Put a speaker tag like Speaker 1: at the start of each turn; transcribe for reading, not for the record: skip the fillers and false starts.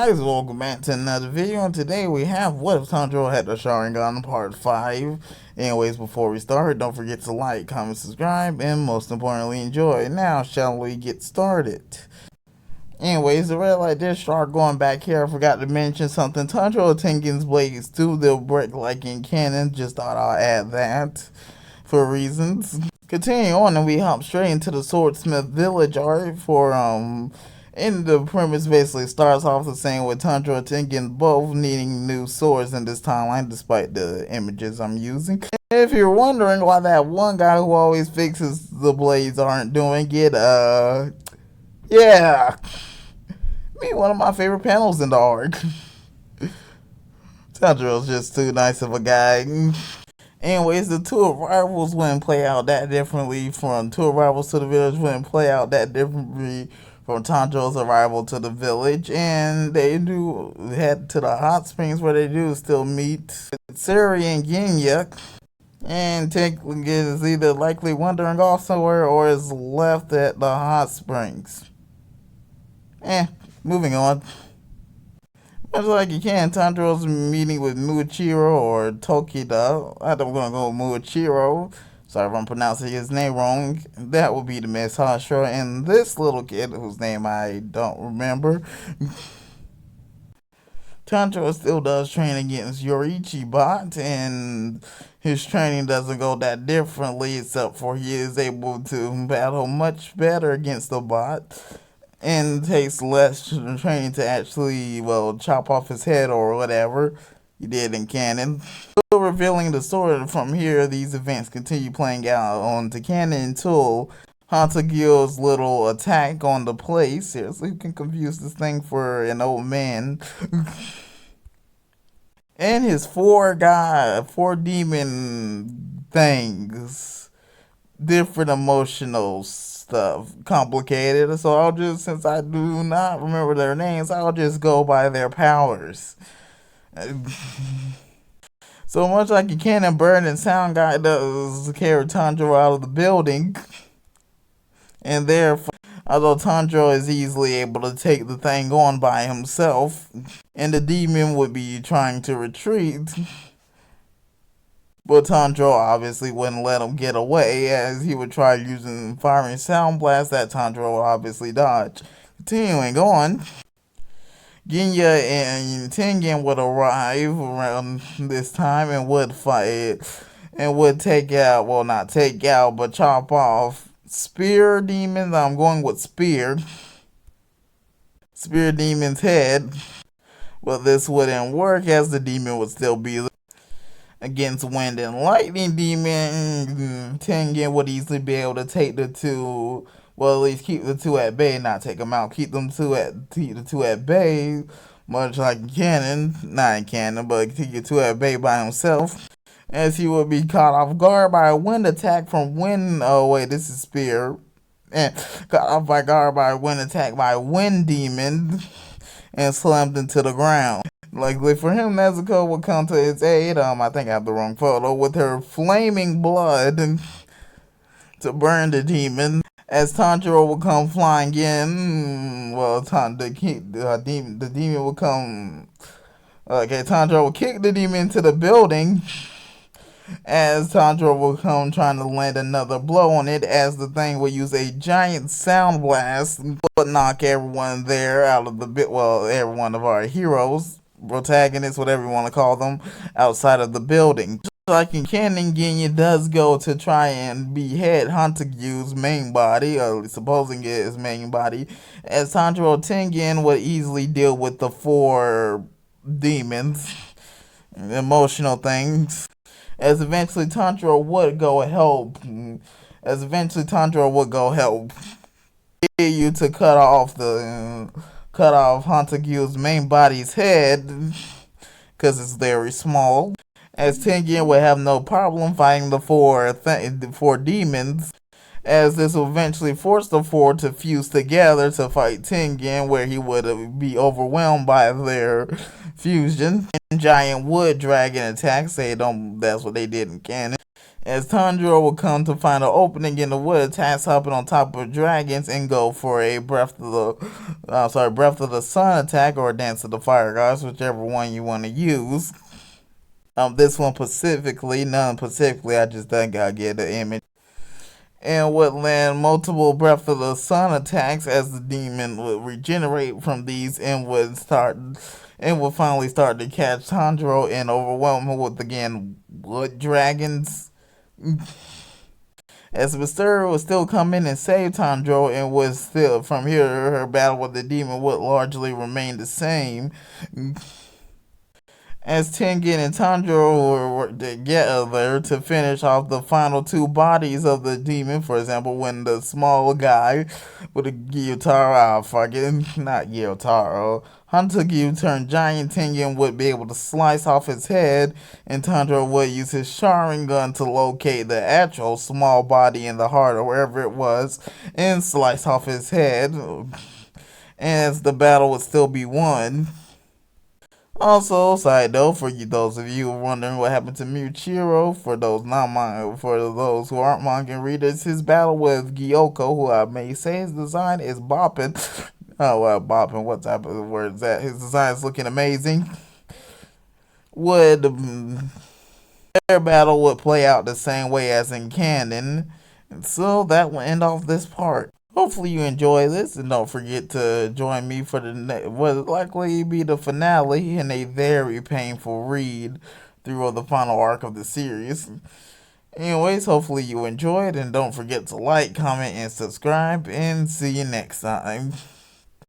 Speaker 1: Guys, welcome back to another video, and today we have What If Tanjiro Had the Sharingan Part 5. Anyways, before we start, don't forget to like, comment, subscribe, and most importantly, enjoy. Now, shall we get started? Anyways, the red light did start going back here. I forgot to mention something. Tanjiro Tengen's blades do the break like in canon. Just thought I'll add that for reasons. Continuing on, and we hop straight into the Swordsmith Village art for and the premise basically starts off the same with Tanjiro and Tengen both needing new swords in this timeline, despite the images I'm using. If you're wondering why that one guy who always fixes the blades aren't doing it, yeah, me one of my favorite panels in the arc. Tanjiro's just too nice of a guy. Anyways, the two arrivals wouldn't play out that differently from two arrivals to the village wouldn't play out that differently from Tanjiro's arrival to the village, and they do head to the hot springs where they do still meet Siri and Genya, and Tengen is either likely wandering off somewhere or is left at the hot springs. Moving on. Much like you can, Tanjiro's meeting with Muichiro or Tokida. I'm gonna go with Muichiro. Sorry if I'm pronouncing his name wrong. That would be the Miss Hashira and this little kid whose name I don't remember. Tanjiro still does train against Yoriichi Bot, and his training doesn't go that differently, except for he is able to battle much better against the bot and takes less training to actually, well, chop off his head or whatever he did in canon. Still revealing the story from here, these events continue playing out on the canon until Hantagyu's little attack on the place. Seriously, who can confuse this thing for an old man? And his four demon things, different emotional stuff, complicated. So I'll just, since I do not remember their names, I'll just go by their powers. So much like a cannon bird and sound guy does carry Tanjiro out of the building, and therefore, although Tanjiro is easily able to take the thing on by himself, and the demon would be trying to retreat, but Tanjiro obviously wouldn't let him get away, as he would try using firing sound blast that Tanjiro would obviously dodge. Continuing on, Genya and Tengen would arrive around this time and would fight and would take out, well, not take out, but chop off Spear Demons. I'm going with Spear Demon's head, but this wouldn't work as the demon would still be against Wind and Lightning Demon. Tengen would easily be able to take the two, well, at least keep the two at bay, not take them out, keep the two at bay, much like canon, not in canon, but keep the two at bay by himself, as he would be caught off guard by a wind attack from Wind. Oh wait, this is Spear. And caught off by guard by a wind attack by Wind Demon and slammed into the ground. Luckily for him, Nezuko would come to his aid. I think I have the wrong photo, with her flaming blood to burn the demon. As Tanjiro would come flying in, well, the demon would come. Okay, Tanjiro would kick the demon into the building. As Tanjiro will come trying to land another blow on it, as the thing will use a giant sound blast, but knock everyone there out of the bit. Well, every one of our heroes, protagonists, whatever you want to call them, outside of the building. Just like in canon, Genya does go to try and behead Hantagyu's main body, or supposing it is main body, as Tanjiro Tengen would easily deal with the four demons, emotional things. As eventually Tanjiro would go help. You to cut off Hantagyu's main body's head, because it's very small. As Tengen would have no problem fighting the four demons, as this will eventually force the four to fuse together to fight Tengen, where he would be overwhelmed by their fusion. And giant wood dragon attacks. That's what they did in canon. as Tanjiro will come to find an opening in the woods, attacks hopping on top of dragons and go for a breath of the sun attack or dance of the fire gods, whichever one you want to use. This one specifically, none specifically. I just think I get the image. And would land multiple Breath of the Sun attacks as the demon would regenerate from these and would finally start to catch Tanjiro and overwhelm him with again wood dragons. As Mysterio would still come in and save Tanjiro and was still from here her battle with the demon would largely remain the same. As Tengen and Tanjiro were together to finish off the final two bodies of the demon. For example, when the small guy with a Gyutaro, not Gyutaro, Hunter Gyu turned giant, Tengen would be able to slice off his head, and Tanjiro would use his Sharingan to locate the actual small body in the heart or wherever it was and slice off his head. As the battle would still be won. Also, side note for you, those of you wondering what happened to Michiro, for those who aren't manga readers, his battle with Gyoko, who I may say his design is bopping. Oh well, bopping. What type of word is that? His design is looking amazing. Would their battle would play out the same way as in canon, and so that will end off this part. Hopefully you enjoy this, and don't forget to join me for what will likely be the finale and a very painful read through the final arc of the series. Anyways, hopefully you enjoyed, and don't forget to like, comment, and subscribe, and see you next time.